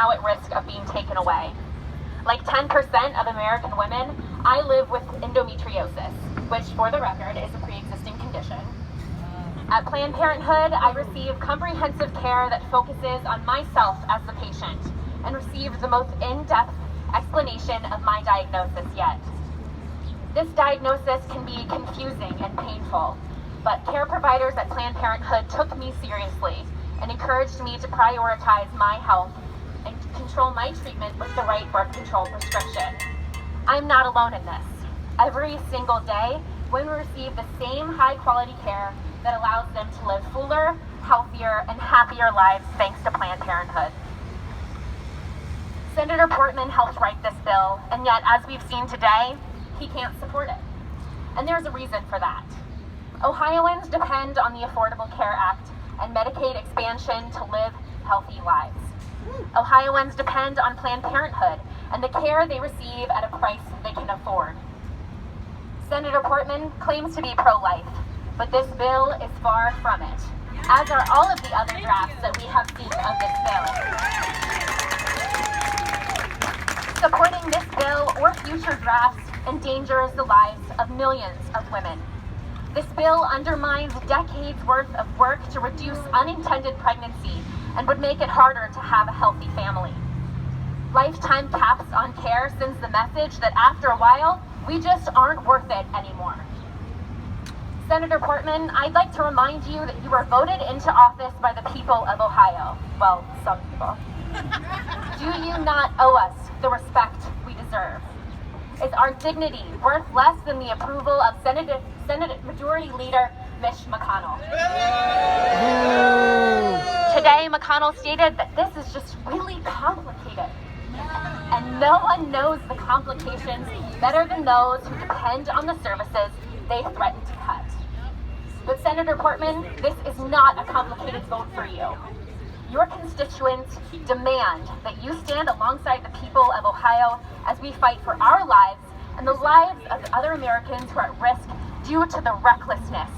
now at risk of being taken away. Like 10% of American women, I live with endometriosis, which, for the record, is a pre-existing condition. At Planned Parenthood, I receive comprehensive care that focuses on myself as the patient and receive the most in-depth explanation of my diagnosis yet. This diagnosis can be confusing and painful, but care providers at Planned Parenthood took me seriously and encouraged me to prioritize my health and control my treatment with the right birth control prescription. I'm not alone in this. Every single day, women receive the same high-quality care that allows them to live fuller, healthier, and happier lives thanks to Planned Parenthood. Senator Portman helped write this bill, and yet, as we've seen today, he can't support it. And there's a reason for that. Ohioans depend on the Affordable Care Act and Medicaid expansion to live healthy lives. Ohioans depend on Planned Parenthood and the care they receive at a price they can afford. Senator Portman claims to be pro-life, but this bill is far from it, as are all of the other drafts that we have seen of this bill. Supporting this bill or future drafts endangers the lives of millions of women. This bill undermines decades worth of work to reduce unintended pregnancy and would make it harder to have a healthy family. Lifetime caps on care sends the message that after a while, we just aren't worth it anymore. Senator Portman, I'd like to remind you that you were voted into office by the people of Ohio. Well, some people. Do you not owe us the respect we deserve? Is our dignity worth less than the approval of Senate Majority Leader Mitch McConnell? Today, McConnell stated that this is just really complicated, and no one knows the complications better than those who depend on the services they threaten to cut. But Senator Portman, this is not a complicated vote for you. Your constituents demand that you stand alongside the people of Ohio as we fight for our lives and the lives of other Americans who are at risk due to the recklessness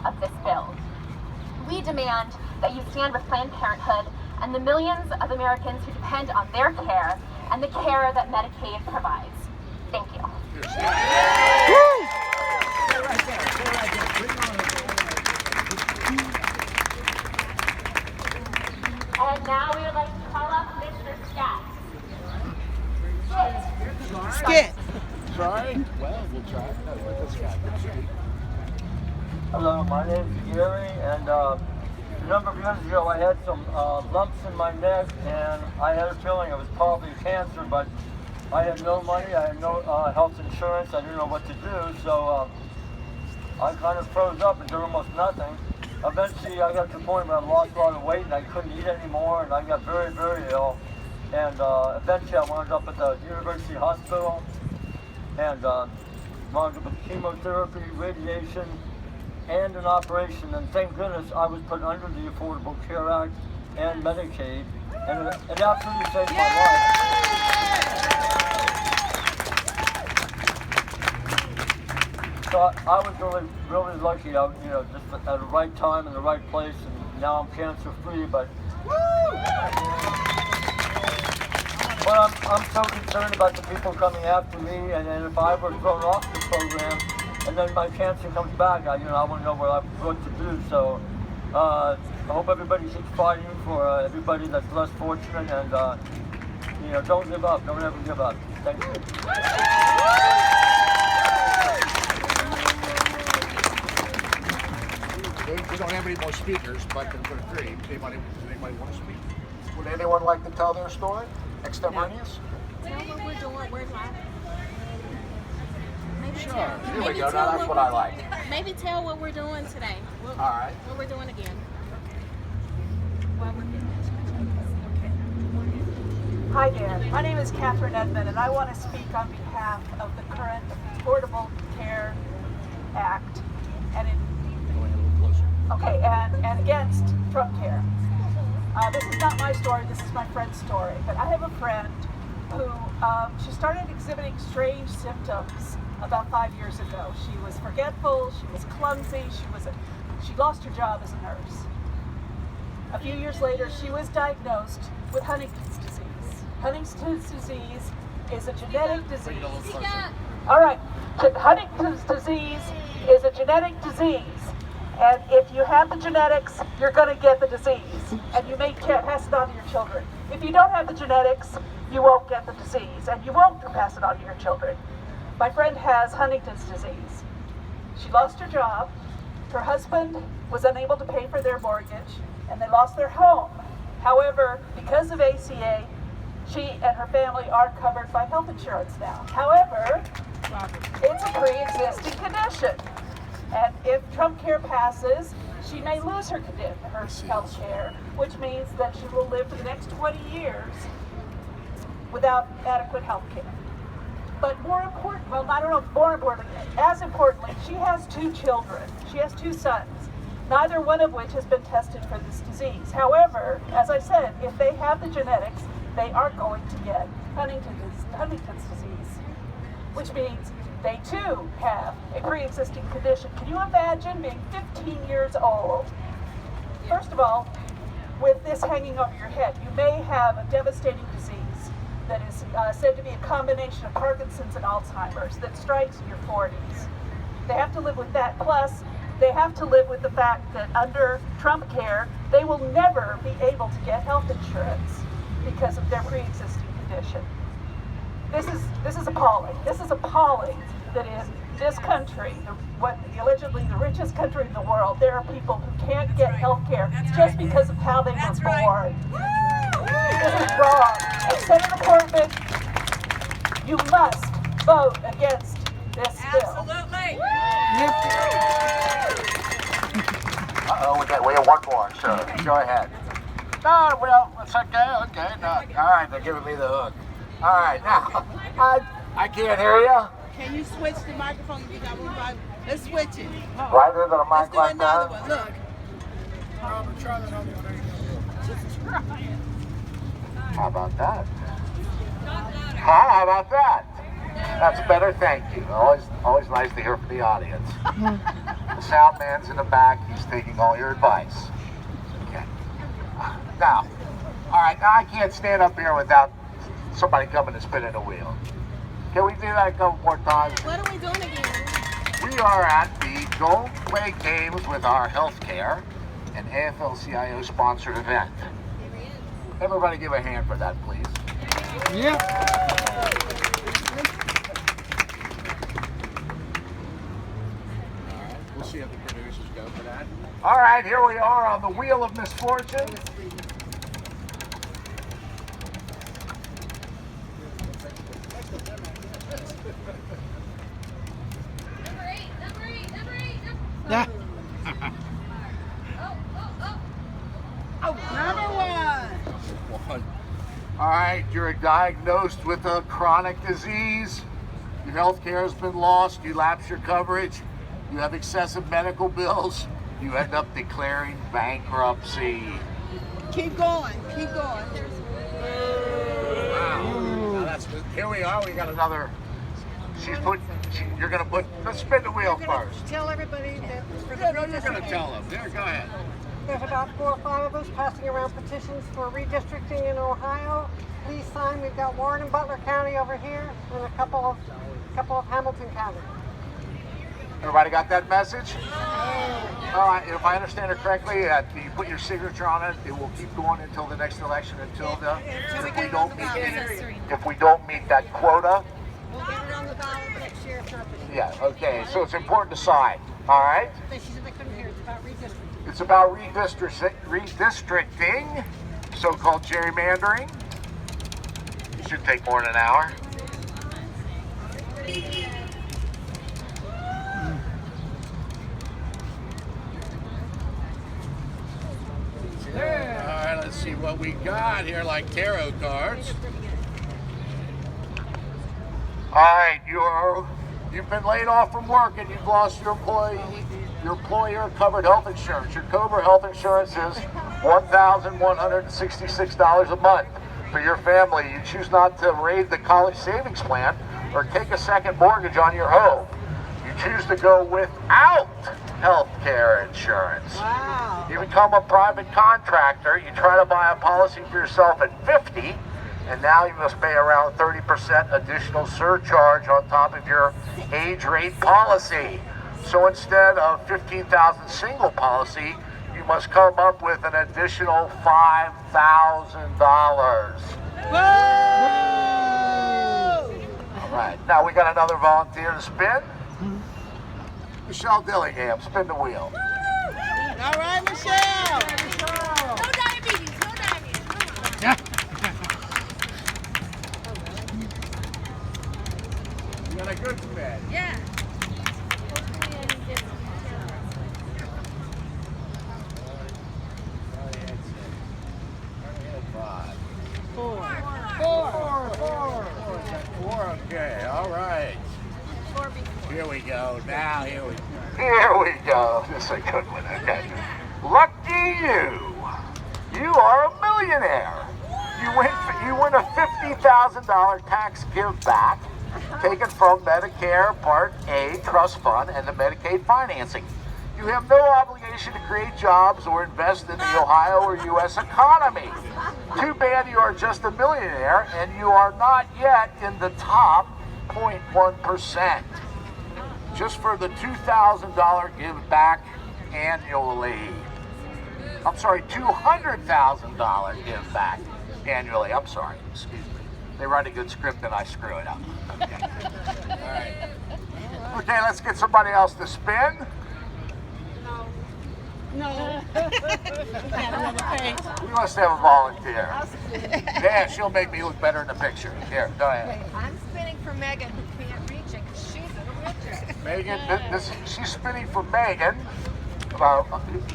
of this bill. We demand that you stand with Planned Parenthood and the millions of Americans who depend on their care and the care that Medicaid provides. Thank you. And now we would like to call up Mr. Skit. Skit. Try? Well, we'll try. With this guy. Hello, my name is Gary, and a number of years ago I had some lumps in my neck, and I had a feeling it was probably cancer, but I had no money, I had no health insurance, I didn't know what to do, so I kind of froze up and did almost nothing. Eventually I got to the point where I lost a lot of weight and I couldn't eat anymore, and I got very, very ill. And eventually I wound up at the University Hospital and wound up with chemotherapy, radiation, and an operation. And thank goodness I was put under the Affordable Care Act and Medicaid, and it absolutely saved my life. So I was really, really lucky. I, just at the right time in the right place, and now I'm cancer-free. But I'm so concerned about the people coming after me, and if I were thrown off the program, and then my cancer comes back, I want to know what to do. So I hope everybody keeps fighting for everybody that's less fortunate, and don't give up. Don't ever give up. Thank you. We don't have any more speakers, but for free. Anybody want to speak? Would anyone like to tell their story? Extemporaneous? Tell what we're doing. We're live. Sure. Here we go. Now that's what I like. Maybe tell what we're doing today. All right. What we're doing again. Hi there. My name is Catherine Edmond, and I want to speak on behalf of the current Affordable Care Act and and against Trump Care. This is not my story. This is my friend's story. But I have a friend who she started exhibiting strange symptoms about 5 years ago. She was forgetful. She was clumsy. She lost her job as a nurse. A few years later, she was diagnosed with Huntington's disease. Huntington's disease is a genetic disease. All right, Huntington's disease is a genetic disease. And if you have the genetics, you're going to get the disease. And you may pass it on to your children. If you don't have the genetics, you won't get the disease. And you won't pass it on to your children. My friend has Huntington's disease. She lost her job. Her husband was unable to pay for their mortgage. And they lost their home. However, because of ACA, she and her family are covered by health insurance now. However, it's a pre-existing condition. And if Trump Care passes, she may lose her health care, which means that she will live for the next 20 years without adequate health care. But more important, well, I don't know, more importantly, as importantly, she has 2 children. She has 2 sons, neither one of which has been tested for this disease. However, as I said, if they have the genetics, they are going to get Huntington's disease, which means they too have a pre-existing condition. Can you imagine being 15 years old? First of all, with this hanging over your head, you may have a devastating disease that is said to be a combination of Parkinson's and Alzheimer's that strikes in your 40s. They have to live with that. Plus, they have to live with the fact that under Trump Care, they will never be able to get health insurance because of their pre-existing condition. This is appalling. This is appalling that in this country, allegedly the richest country in the world, there are people who can't get health care just because of how they were born. This is wrong. And Senator Portman, you must vote against this bill. We have one more, so go ahead. No, well, it's okay, no. All right, they're giving me the hook. All right, now, I can't hear you. Can you switch the microphone? You got one by. Let's switch it. Right into the mic Let's do like another that. one. Look. How about that? How about that? That's better, thank you. Always nice to hear from the audience. The sound man's in the back, he's taking all your advice. Okay. Now, all right, now I can't stand up here without somebody coming and spinning the wheel. Can we do that a couple more times? What are we doing again? We are at the Don't Play Games with Our Healthcare, an AFL-CIO sponsored event. Everybody give a hand for that, please. We'll see if the producers go for that. All right, here we are on the Wheel of Misfortune. All right, you're diagnosed with a chronic disease. Your health care has been lost. You lapse your coverage. You have excessive medical bills. You end up declaring bankruptcy. Keep going. Keep going. Wow. Now here we are. We got another. You're going to put. Let's spin the wheel first. Tell everybody that for the You're going to tell them. There, go ahead. There's about 4 or 5 of us passing around petitions for redistricting in Ohio. Please sign. We've got Warren and Butler County over here, and a couple of Hamilton County. Everybody got that message? All right. If I understand it correctly, you put your signature on it. It will keep going until the next election. If we don't meet that quota. We'll get it on the ballot next year for Yeah. Okay. So it's important to sign. All right. She said they couldn't hear. It's about redistricting. It's about redistricting, so-called gerrymandering. It should take more than an hour. All right, let's see what we got here, like tarot cards. All right, you've been laid off from work and you've lost your employer-covered health insurance. Your Cobra health insurance is $1,166 a month. For your family, you choose not to raid the college savings plan or take a second mortgage on your home. You choose to go without health care insurance. Wow. You become a private contractor. You try to buy a policy for yourself at 50. and now you must pay around 30% additional surcharge on top of your age rate policy. So instead of $15,000 single policy, you must come up with an additional $5,000. All right, now we got another volunteer to spin. Michelle Dillingham, spin the wheel. All right, Michelle. No diabetes, no diabetes. You got a good spin. Yeah. Four, okay, all right. Here we go, now here we go. This is a good one, okay. Lucky you! You are a millionaire. You win a $50,000 tax give back taken from Medicare Part A Trust Fund and the Medicaid financing. You have no obligation to create jobs or invest in the Ohio or U.S. economy. Too bad you are just a millionaire and you are not yet in the top 0.1%. Just for the $2,000 give back annually. I'm sorry, $200,000 give back annually. I'm sorry, excuse me. They write a good script and I screw it up. Okay. All right. Okay, let's get somebody else to spin. No. We must have a volunteer. Yeah, she'll make me look better in the picture. Here, go ahead. I'm spinning for Megan, who can't reach it because she's in a wheelchair. Megan, she's spinning for Megan. A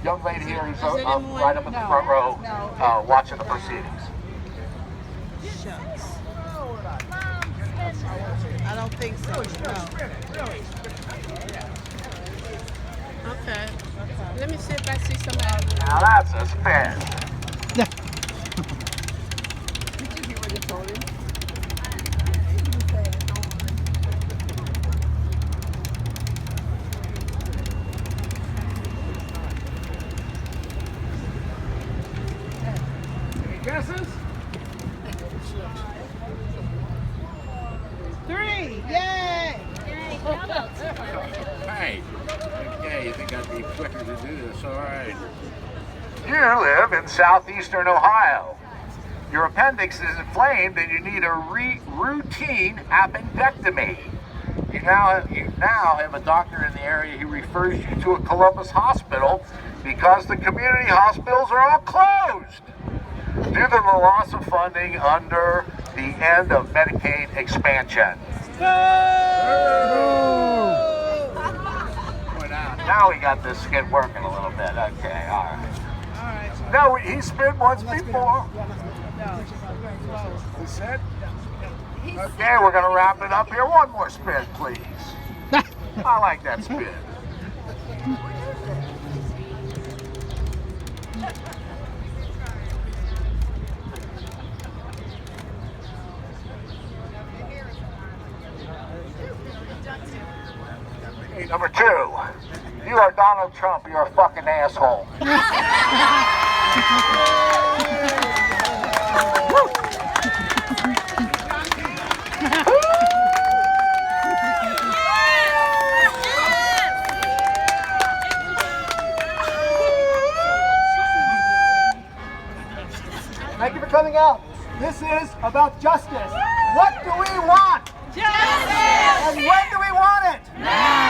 young lady here who's right up in the front row watching the proceedings. Shucks. I don't think so. No. Okay. Let me see if I see somebody. Now that's a spin. Any guesses? 3. Yay! Hey, okay, you think I'd be quicker to do this, all right. You live in southeastern Ohio. Your appendix is inflamed and you need a routine appendectomy. You now have a doctor in the area who refers you to a Columbus hospital because the community hospitals are all closed due to the loss of funding under the end of Medicaid expansion. Now we got this skid working a little bit. Okay, all right. No, he spin once before. He said? Okay, we're going to wrap it up here. One more spin, please. I like that spin. Hey, number 2. You are Donald Trump. You're a fucking asshole. Thank you for coming out. This is about justice. What do we want?